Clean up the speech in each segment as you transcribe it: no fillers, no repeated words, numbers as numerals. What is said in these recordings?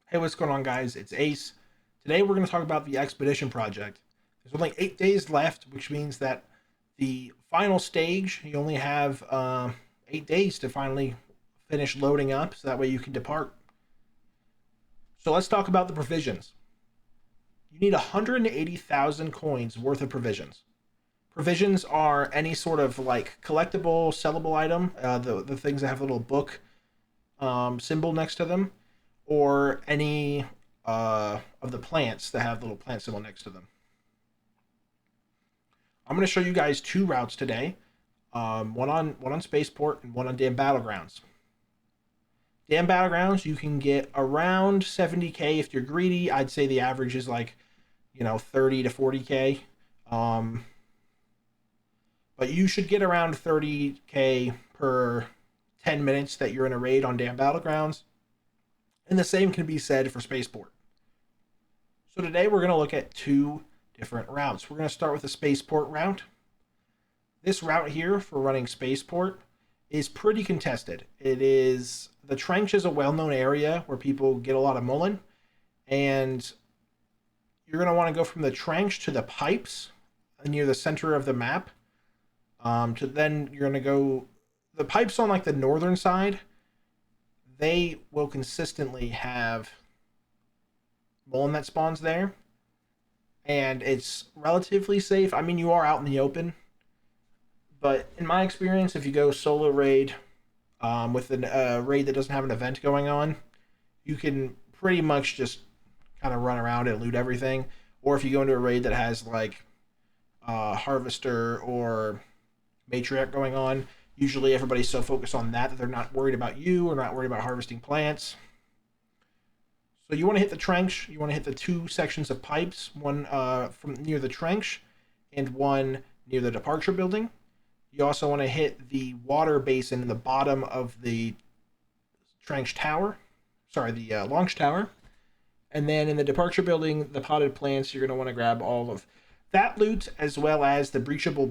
Hey, what's going on, guys? It's Ace. Today we're going to talk about the Expedition Project. There's only 8 days left, which means that the final stage, you only have 8 days to finally finish loading up, so that way you can depart. So let's talk about the provisions. You need 180,000 coins worth of provisions. Provisions are any sort of like collectible, sellable item, the things that have a little book symbol next to them, or any of the plants that have the little plant symbol next to them. I'm going to show you guys two routes today, one on Spaceport and one on Damn Battlegrounds. Damn Battlegrounds, you can get around 70k if you're greedy. I'd say the average is like 30 to 40k. Um, but you should get around 30k per 10 minutes that you're in a raid on Damn Battlegrounds. And the same can be said for Spaceport. So today we're going to look at two different routes. We're going to start with the Spaceport route. This route here for running Spaceport is pretty contested. The trench is a well-known area where people get a lot of mullen, and you're going to want to go from the trench to the pipes near the center of the map. Then you're going to go the pipes on like the northern side. They will consistently have mullen that spawns there, and it's relatively safe. I mean, you are out in the open, but in my experience, if you go solo raid with a raid that doesn't have an event going on, you can pretty much just kind of run around and loot everything. Or if you go into a raid that has like harvester or matriarch going on, usually everybody's so focused on that they're not worried about you or not worried about harvesting plants. So you want to hit the trench. You want to hit the two sections of pipes, one from near the trench and one near the departure building. You also want to hit the water basin in the bottom of the trench tower. Sorry, the launch tower. And then in the departure building, the potted plants, you're going to want to grab all of that loot, as well as the breachable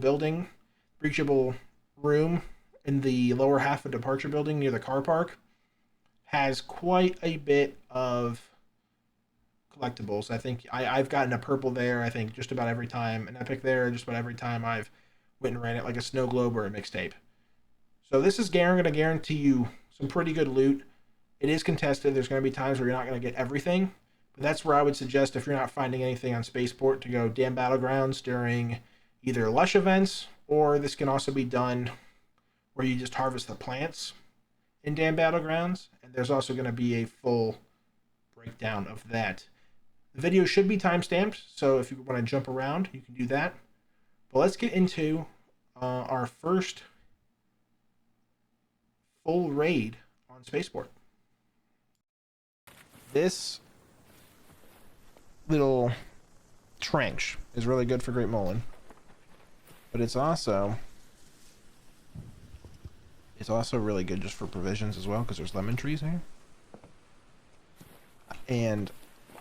room in the lower half of departure building near the car park. Has quite a bit of collectibles. I think I've gotten a purple there, I think, just about every time, an epic there, just about every time I've went and ran it, like a snow globe or a mixtape. So this is going to guarantee you some pretty good loot. It is contested. There's going to be times where you're not going to get everything, but that's where I would suggest, if you're not finding anything on Spaceport, to go Damn Battlegrounds during either Lush events, or this can also be done where you just harvest the plants in Damn Battlegrounds, and there's also going to be a full breakdown of that. The video should be timestamped, so if you want to jump around, you can do that. But let's get into our first full raid on Spaceport. This little trench is really good for Great Mullen, but it's also really good just for provisions as well, because there's lemon trees here. And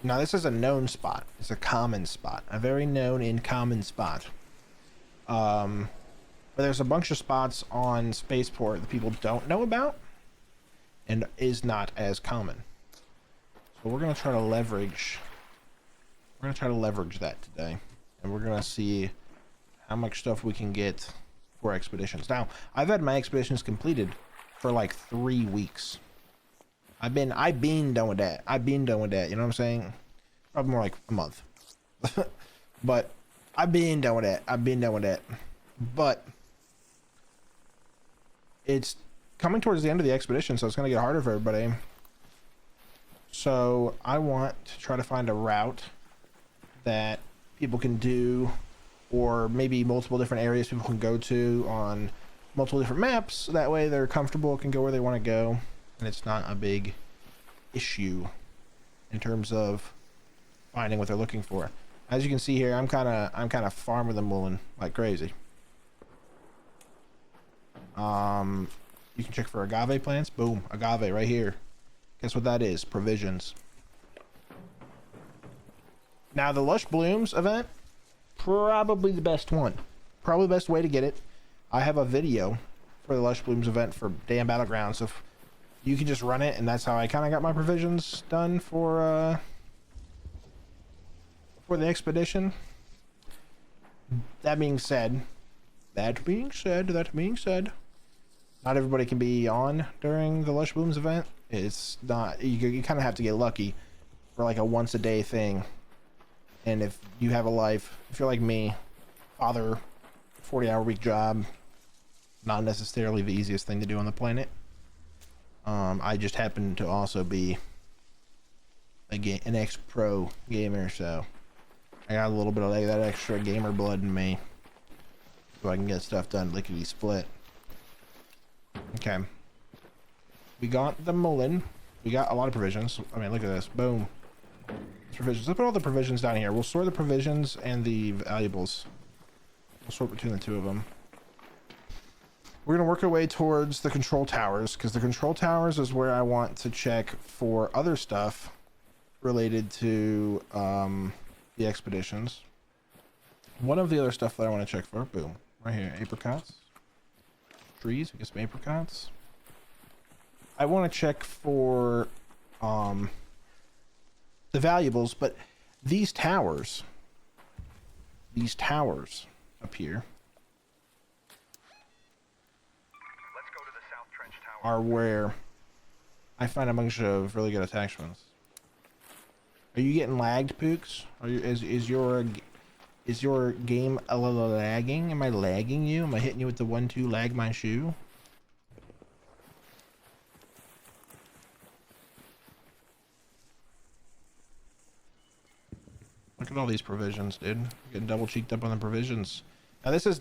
now this is a known spot. It's a common spot, a very known and common spot. But there's a bunch of spots on Spaceport that people don't know about and is not as common. So we're gonna try to leverage that today, and we're gonna see how much stuff we can get for expeditions. Now, I've had my expeditions completed for like 3 weeks. I've been done with that. You know what I'm saying? Probably more like a month. But I've been done with that. But it's coming towards the end of the expedition, so it's going to get harder for everybody. So I want to try to find a route that people can do, or maybe multiple different areas people can go to on multiple different maps. So that way they're comfortable, can go where they want to go, and it's not a big issue in terms of finding what they're looking for. As you can see here, I'm kind of farming the mullen like crazy. You can check for agave plants. Boom, agave right here. Guess what that is? Provisions. Now the Lush Blooms event, probably the best one. Probably the best way to get it. I have a video for the Lush Blooms event for Damn Battlegrounds of you can just run it, and that's how I kind of got my provisions done for the expedition. That being said, not everybody can be on during the Lush Booms event. It's not, you kind of have to get lucky for like a once a day thing. And if you have a life, if you're like me, father, 40-hour week job, not necessarily the easiest thing to do on the planet. I just happen to also be an ex-pro gamer, so I got a little bit of like that extra gamer blood in me, so I can get stuff done lickety split. Okay, we got the mullen. We got a lot of provisions. I mean, look at this. Boom. Provisions. Let's put all the provisions down here. We'll store the provisions and the valuables. We'll sort between the two of them. We're going to work our way towards the control towers, because the control towers is where I want to check for other stuff related to the expeditions. One of the other stuff that I want to check for, boom, right here, apricots. Trees, we get some apricots. I want to check for the valuables, but these towers up here are where I find a bunch of really good attachments. Are you getting lagged, Pooks? Are you, is your game a little lagging? Am I lagging you? Am I hitting you with the 1-2 lag my shoe? Look at all these provisions, dude. I'm getting double cheeked up on the provisions. Now this is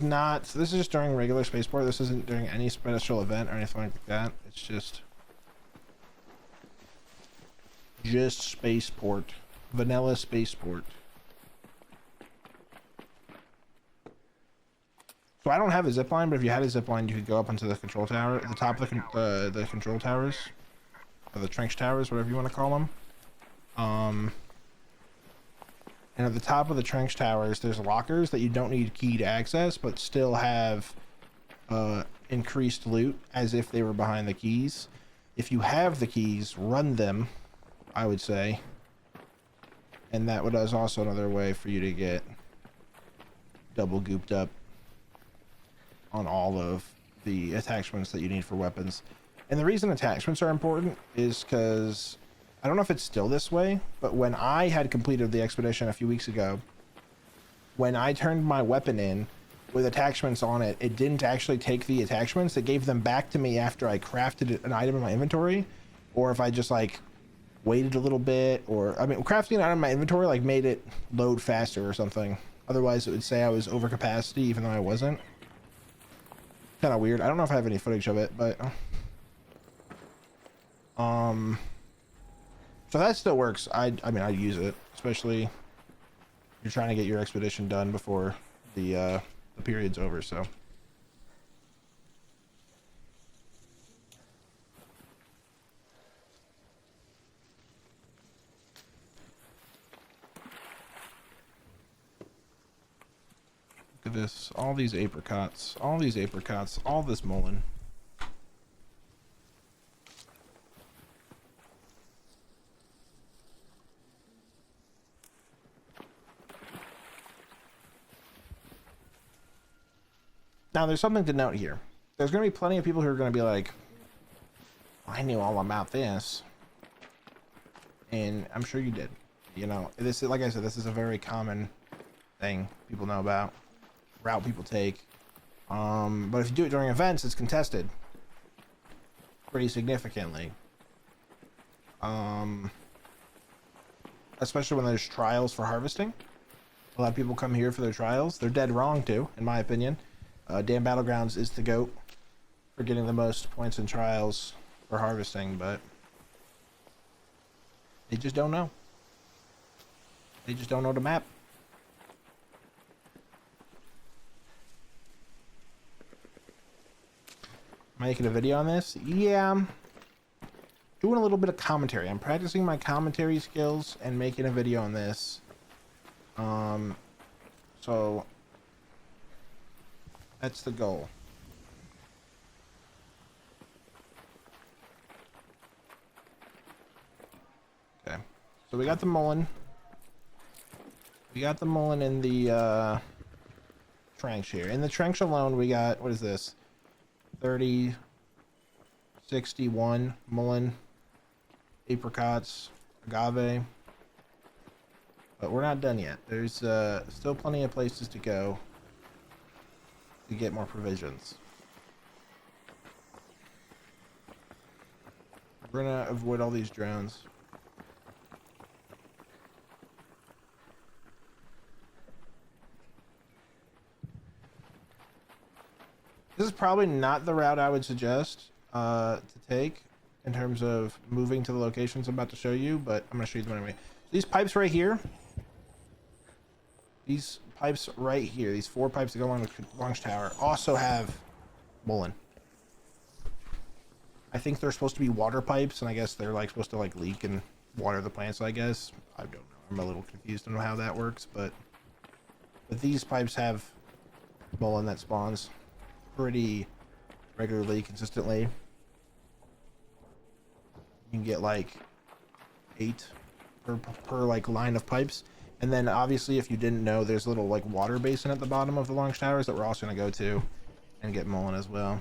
just during regular Spaceport. This isn't during any special event or anything like that. It's just Spaceport. Vanilla Spaceport. So I don't have a zip line, but if you had a zip line, you could go up onto the control tower, at the top of the control towers, or the trench towers, whatever you want to call them. And at the top of the trench towers, there's lockers that you don't need key to access, but still have increased loot as if they were behind the keys. If you have the keys, run them, I would say. And that is also another way for you to get double gooped up on all of the attachments that you need for weapons. And the reason attachments are important is because I don't know if it's still this way, but when I had completed the expedition a few weeks ago, when I turned my weapon in with attachments on it, it didn't actually take the attachments. It gave them back to me after I crafted an item in my inventory, or if I just like waited a little bit, or I mean, crafting it out of my inventory like made it load faster or something. Otherwise, it would say I was over capacity, even though I wasn't. Kind of weird. I don't know if I have any footage of it, but so that still works. I mean, I'd use it, especially if you're trying to get your expedition done before the period's over. So look at this, all these apricots, all this mullen. Now, there's something to note here. There's going to be plenty of people who are going to be like, I knew all about this. And I'm sure you did. You know, this is, like I said, this is a very common thing people know about. Route people take. But if you do it during events, it's contested pretty significantly. Especially when there's trials for harvesting. A lot of people come here for their trials. They're dead wrong too, in my opinion. Dan Battlegrounds is the GOAT for getting the most points in trials for harvesting, but they just don't know. They just don't know the map. Am I making a video on this? Yeah, I'm doing a little bit of commentary. I'm practicing my commentary skills and making a video on this. So that's the goal. So we got the Mullen. We got the Mullen in the trench here. In the trench alone, we got, what is this? 30, 61 Mullen, apricots, agave. But we're not done yet. There's still plenty of places to go to get more provisions. We're gonna avoid all these drones. This is probably not the route I would suggest to take in terms of moving to the locations I'm about to show you, but I'm going to show you them anyway. These pipes right here, these 4 pipes that go along the launch tower also have Mullen. I think they're supposed to be water pipes, and I guess they're like supposed to like leak and water the plants, I guess. I don't know. I'm a little confused on how that works, but these pipes have Mullen that spawns pretty regularly, consistently. You can get like 8 per like line of pipes, and then obviously if you didn't know, there's a little like water basin at the bottom of the launch towers that we're also going to go to and get Mullen as well.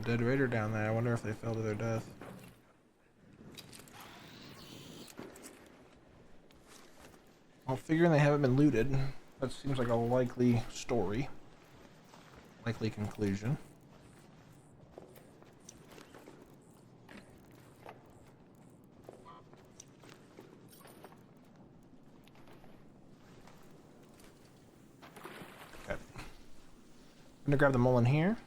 Dead raider down there. I wonder if they fell to their death. Well, figuring they haven't been looted, that seems like a likely story. Likely conclusion. Okay. I'm gonna grab the Mullen here.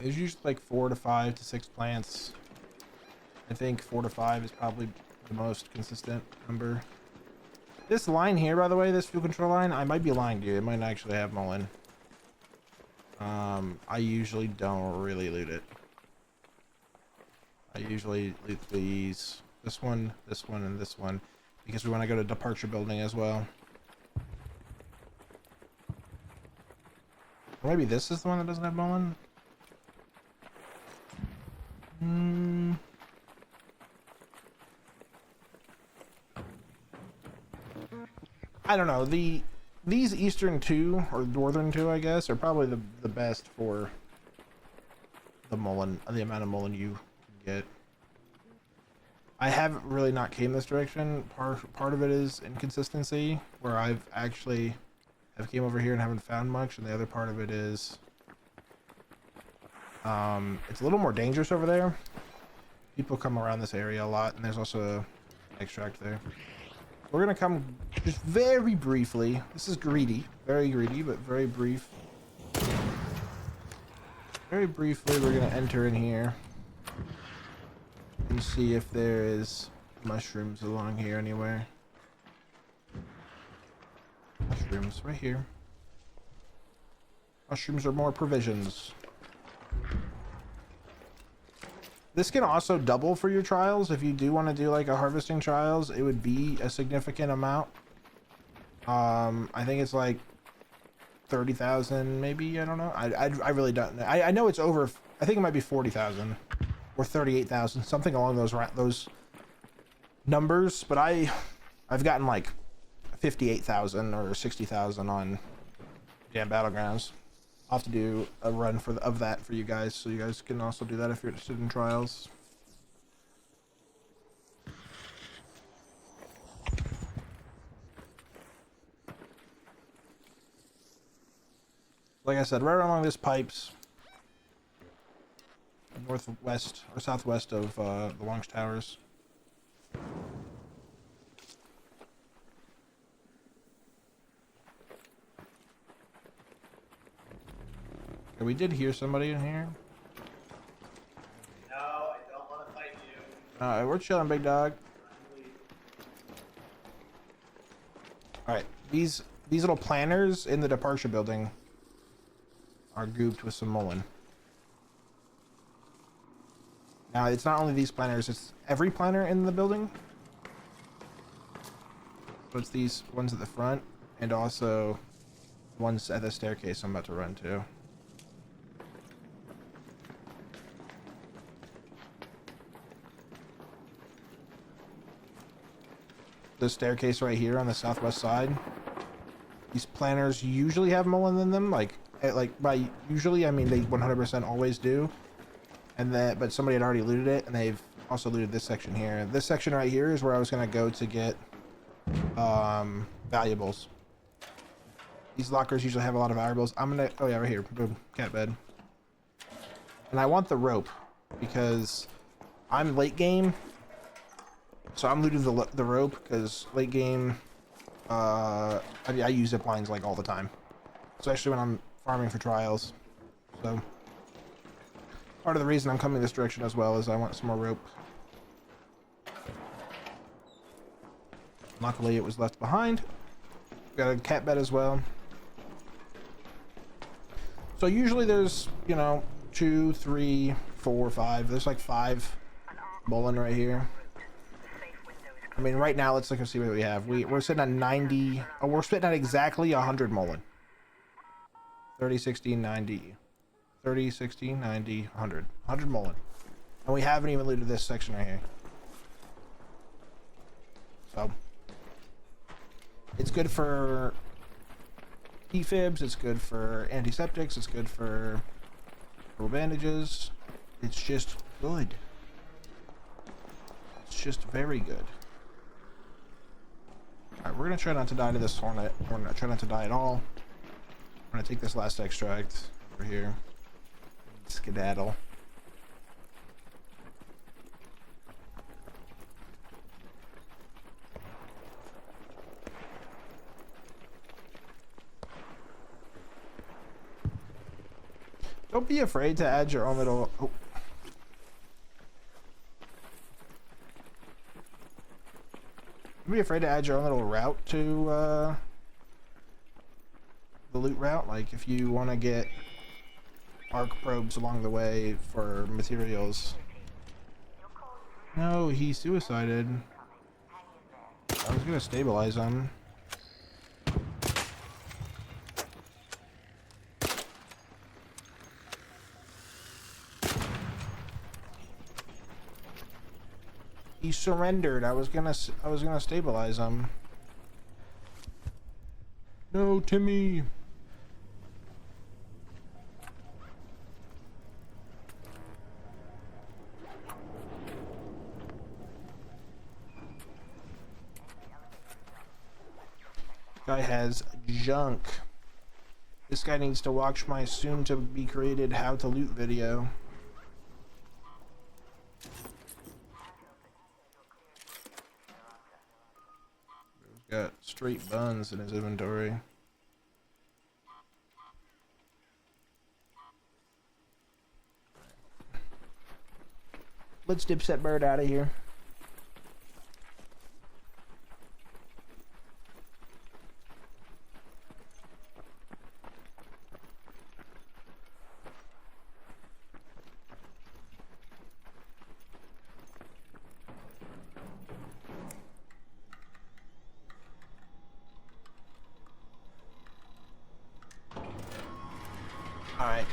There's usually like 4 to 5 to 6 plants. I think 4 to 5 is probably the most consistent number. This line here, by the way, this fuel control line, I might be lying to you. It might actually have Mullen. I usually don't really loot it. I usually loot these, this one, and this one, because we want to go to departure building as well. Or maybe this is the one that doesn't have Mullen. I don't know. These eastern 2 or northern 2, I guess, are probably the best for the Mullen, the amount of Mullen you can get. I haven't really not came this direction. Part of it is inconsistency, where I've actually have came over here and haven't found much, and the other part of it is it's a little more dangerous over there. People come around this area a lot, and there's also an extract there. We're gonna come just very briefly. This is greedy, very greedy, but very brief. Very briefly, we're gonna enter in here and see if there is mushrooms along here anywhere. Mushrooms right here. Mushrooms are more provisions. This can also double for your trials. If you do want to do like a harvesting trials, it would be a significant amount. I think it's like 30,000 maybe. I don't know. I really don't know. I know it's over. I think it might be 40,000 or 38,000, something along those numbers. But I've gotten like 58,000 or 60,000 on Battlegrounds. I'll have to do a run of that for you guys, so you guys can also do that if you're interested in trials. Like I said, right along this pipes, northwest or southwest of the launch towers. Okay, we did hear somebody in here. No, I don't want to fight you. Alright, we're chilling, big dog. Alright, these little planners in the departure building are gooped with some mullen. Now, it's not only these planners, it's every planner in the building. So it's these ones at the front, and also ones at the staircase I'm about to run to. The staircase right here on the southwest side. These planners usually have mullen in them, like by usually I mean they 100% always do. And but somebody had already looted it, and they've also looted this section here. This section right here is where I was gonna go to get valuables. These lockers usually have a lot of valuables. Oh yeah, right here, boom, cat bed. And I want the rope because I'm late game. So I'm looting the rope because late game, I use zip lines like all the time, especially when I'm farming for trials. So part of the reason I'm coming this direction as well is I want some more rope. Luckily, it was left behind. Got a cat bed as well. So usually there's 2, 3, 4, 5. There's like 5 mullen right here. I mean, right now, let's look and see what we have. We're sitting at 90. Oh, we're sitting at exactly 100 mullen. 30, 60, 90. 30, 60, 90, 100. 100 mullen. And we haven't even looted this section right here. So, it's good for defibs, it's good for antiseptics, it's good for bandages. It's just good. It's just very good. Alright, we're gonna try not to die to this hornet. We're gonna try not to die at all. We're gonna take this last extract over here. Skedaddle. Don't be afraid to add your own little... Oh. Don't be afraid to add your own little route to the loot route. Like if you want to get arc probes along the way for materials. No, he suicided. I was gonna stabilize him. He surrendered. I was gonna stabilize him. No, Timmy. Guy has junk. This guy needs to watch my soon to be created how to loot video. Got straight buns in his inventory. Let's dipset bird out of here. Alright.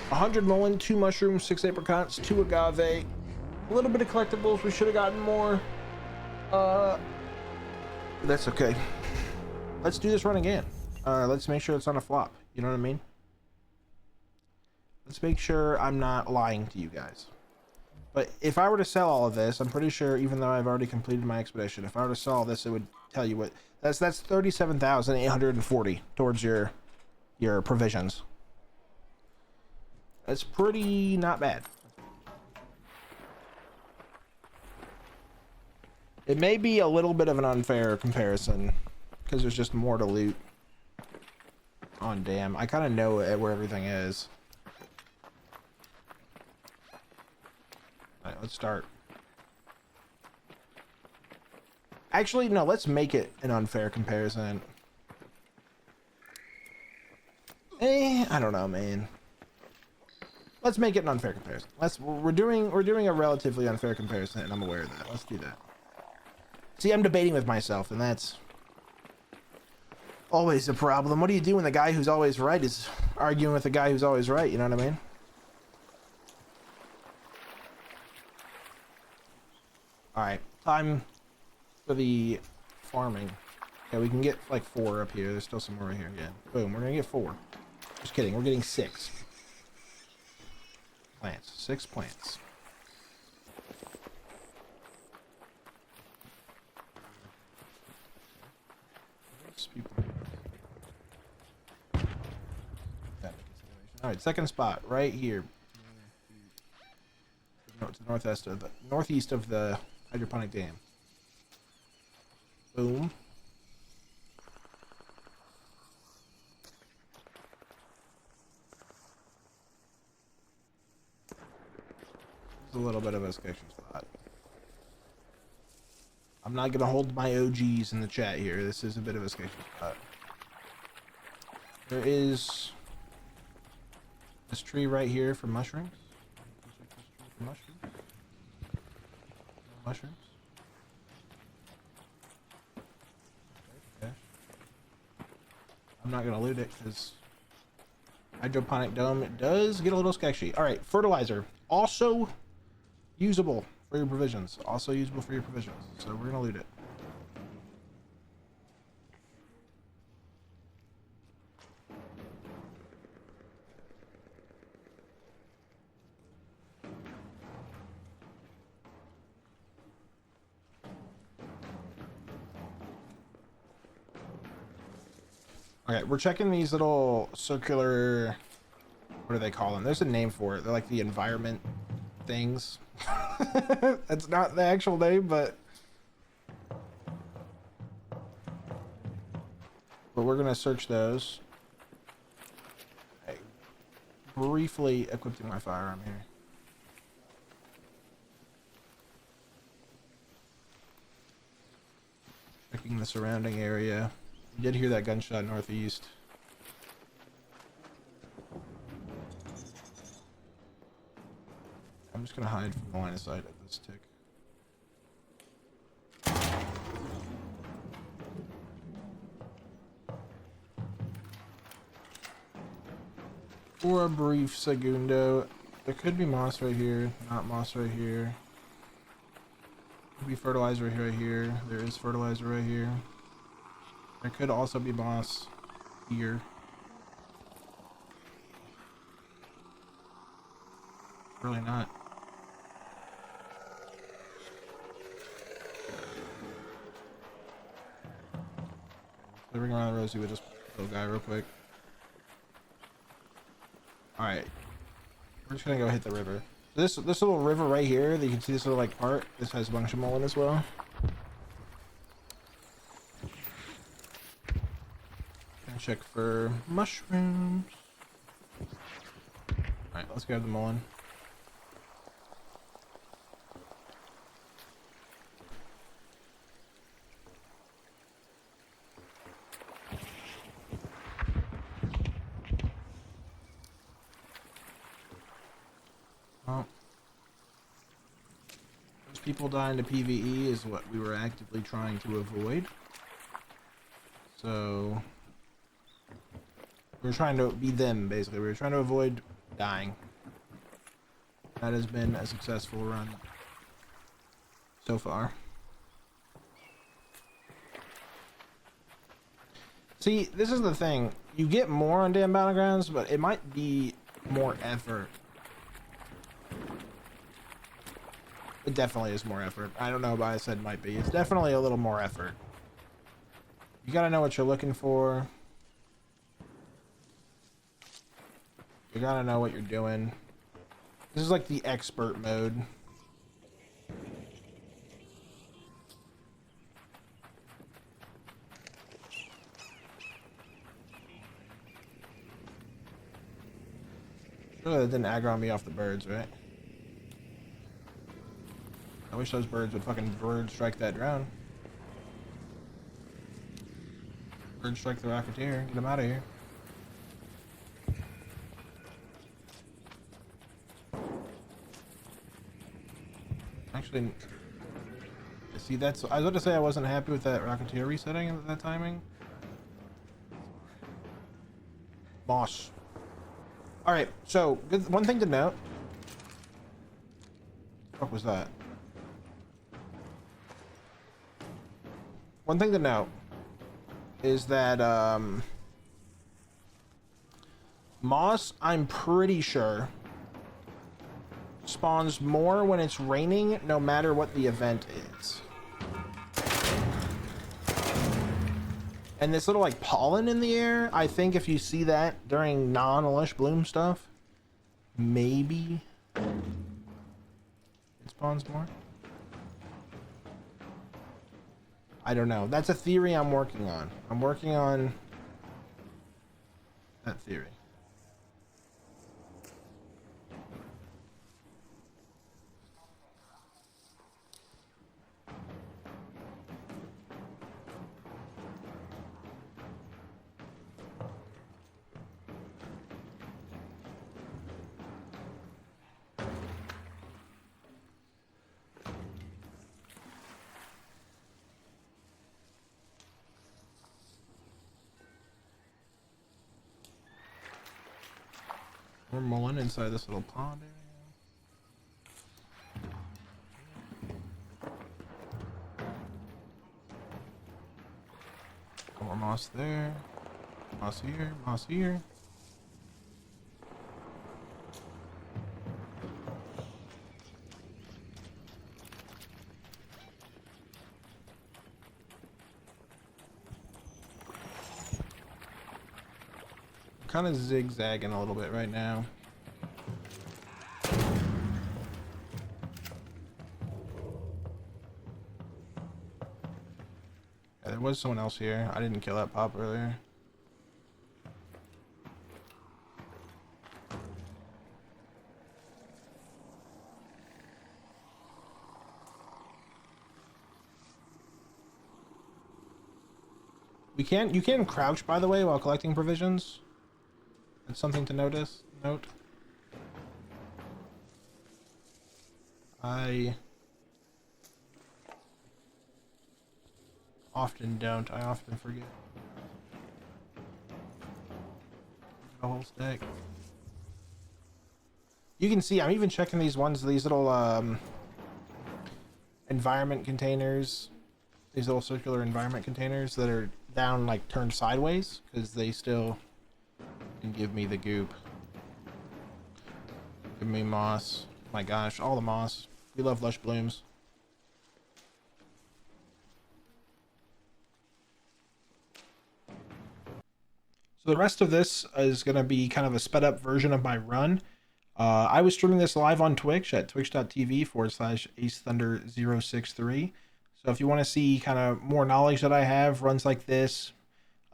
100 mullen, 2 mushrooms, 6 apricots, 2 agave. A little bit of collectibles. We should have gotten more. That's okay. Let's do this run again. Let's make sure it's on a flop. You know what I mean? Let's make sure I'm not lying to you guys. But if I were to sell all of this, I'm pretty sure, even though I've already completed my expedition, if I were to sell all this, it would tell you what... That's 37,840 towards your your provisions. That's pretty not bad. It may be a little bit of an unfair comparison because there's just more to loot on Dam. I kind of know where everything is. All right, let's start. Actually, no, let's make it an unfair comparison. I don't know, man. Let's make it an unfair comparison. We're doing a relatively unfair comparison, and I'm aware of that. Let's do that. See, I'm debating with myself, and that's always a problem. What do you do when the guy who's always right is arguing with the guy who's always right? You know what I mean? All right, time for the farming. Okay, we can get like 4 up here. There's still some more right here again. Boom, we're gonna get 4. Just kidding, we're getting 6 plants. 6 plants. All right, second spot right here. To the northeast of the hydroponic dam. Boom. This is a little bit of a sketchy spot. I'm not gonna hold my OGs in the chat here. This is a bit of a sketchy spot. There is this tree right here for mushrooms. Mushrooms. Okay. I'm not gonna loot it because hydroponic dome, it does get a little sketchy. All right, fertilizer, also usable for your provisions. Also usable for your provisions. So we're gonna loot it. Okay, we're checking these little circular, what do they call them? There's a name for it. They're like the environment things. That's not the actual name, but we're gonna search those. Okay. Briefly equipping my firearm here. Checking the surrounding area. You did hear that gunshot northeast. I'm just gonna hide from the line of sight of this tick. For a brief segundo, there could be moss right here, not moss right here. Could be fertilizer right here. There is fertilizer right here. There could also be moss here. Really not. Living around the rosy with this little guy real quick. Alright. We're just gonna go hit the river. This little river right here, that you can see this little like part, this has a bunch of mullen as well. Gonna check for mushrooms. Alright, let's grab the mullen. People dying to PvE is what we were actively trying to avoid. So we're trying to be them, basically. We're trying to avoid dying. That has been a successful run so far. See, this is the thing. You get more on damn Battlegrounds, but it might be more effort. It definitely is more effort. I don't know why I said might be. It's definitely a little more effort. You gotta know what you're looking for. You gotta know what you're doing. This is like the expert mode. Surely that didn't aggro me off the birds, right? I wish those birds would fucking bird strike that drone. Bird strike the Rocketeer. Get him out of here. Actually, see, that's... I was about to say I wasn't happy with that Rocketeer resetting at that timing. Moss. Alright, so, one thing to note. What was that? One thing to note is that, moss, I'm pretty sure, spawns more when it's raining, no matter what the event is. And this little, like, pollen in the air, I think if you see that during non-lush bloom stuff, maybe it spawns more. I don't know. That's a theory I'm working on. I'm working on that theory. We're mulling inside this little pond area. More moss there. Moss here. Moss here. Kind of zigzagging a little bit right now. Yeah, there was someone else here. I didn't kill that pop earlier. You can crouch, by the way, while collecting provisions. That's something to note. I often don't. I often forget. A whole stack. You can see I'm even checking these little environment containers. These little circular environment containers that are down, like, turned sideways, because they still can give me the goop. Give me moss. My gosh, all the moss. We love lush blooms. So the rest of this is going to be kind of a sped up version of my run. I was streaming this live on Twitch at twitch.tv/AceThunder063. So if you want to see kind of more knowledge that I have, runs like this,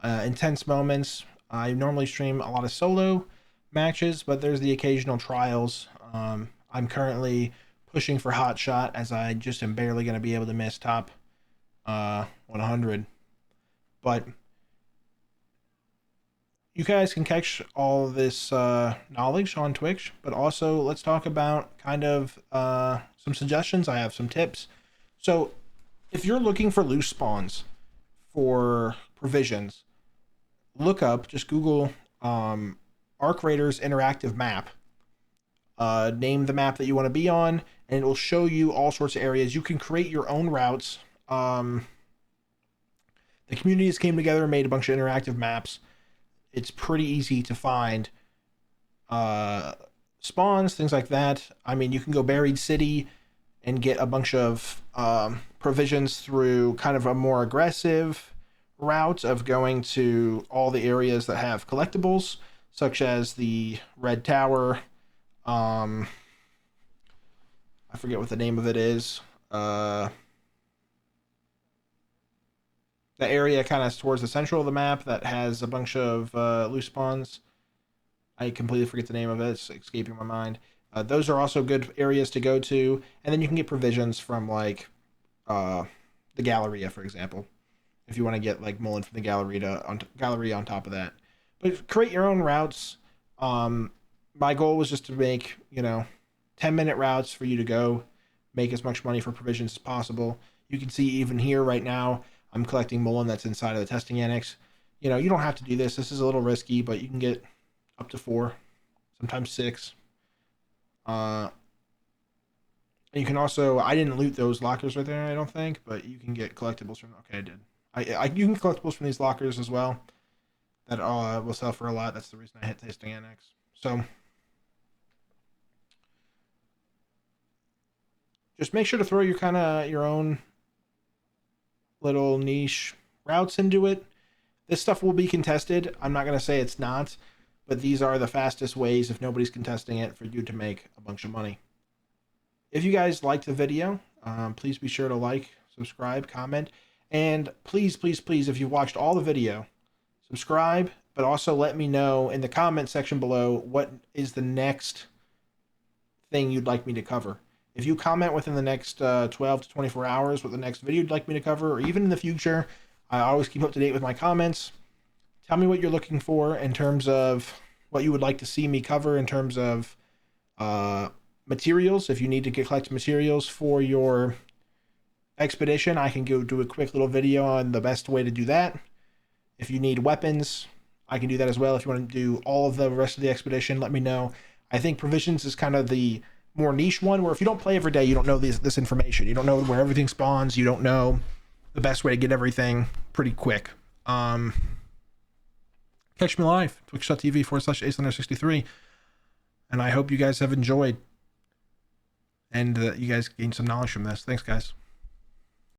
intense moments, I normally stream a lot of solo matches, but there's the occasional trials. I'm currently pushing for hot shot, as I just am barely going to be able to miss top 100. But you guys can catch all this knowledge on Twitch, but also let's talk about kind of some suggestions. I have some tips. So if you're looking for loose spawns for provisions, just Google Arc Raiders interactive map. Name the map that you want to be on, and it will show you all sorts of areas. You can create your own routes. The communities came together and made a bunch of interactive maps. It's pretty easy to find spawns, things like that. I mean, you can go Buried City and get a bunch of provisions through kind of a more aggressive route of going to all the areas that have collectibles. such as the Red Tower. I forget what the name of it is. The area kind of towards the central of the map that has a bunch of loose spawns. I completely forget the name of it. It's escaping my mind. Those are also good areas to go to, and then you can get provisions from like the Galleria, for example, if you want to get like Mullen from the Gallery on top of that. But create your own routes. My goal was just to make 10-minute routes for you to go make as much money for provisions as possible. You can see even here right now, I'm collecting Mullen that's inside of the testing annex. You don't have to do this. This is a little risky, but you can get up to 4, sometimes 6. You can also, I didn't loot those lockers right there, I don't think, but you can get collectibles from, okay, I did. You can collectibles from these lockers as well that will sell for a lot. That's the reason I hit testing annex. So just make sure to throw your own little niche routes into it. This stuff will be contested. I'm not going to say it's not, but these are the fastest ways, if nobody's contesting it, for you to make a bunch of money. If you guys liked the video, please be sure to like, subscribe, comment, and please, please, please, if you've watched all the video, subscribe, but also let me know in the comment section below what is the next thing you'd like me to cover. If you comment within the next 12 to 24 hours what the next video you'd like me to cover, or even in the future, I always keep up to date with my comments. Tell me what you're looking for in terms of what you would like to see me cover in terms of materials. If you need to collect materials for your expedition, I can go do a quick little video on the best way to do that. If you need weapons, I can do that as well. If you want to do all of the rest of the expedition, let me know. I think provisions is kind of the more niche one, where if you don't play every day, you don't know this information. You don't know where everything spawns. You don't know the best way to get everything pretty quick. Catch me live, twitch.tv/AceLunner63. And I hope you guys have enjoyed and that you guys gained some knowledge from this. Thanks, guys.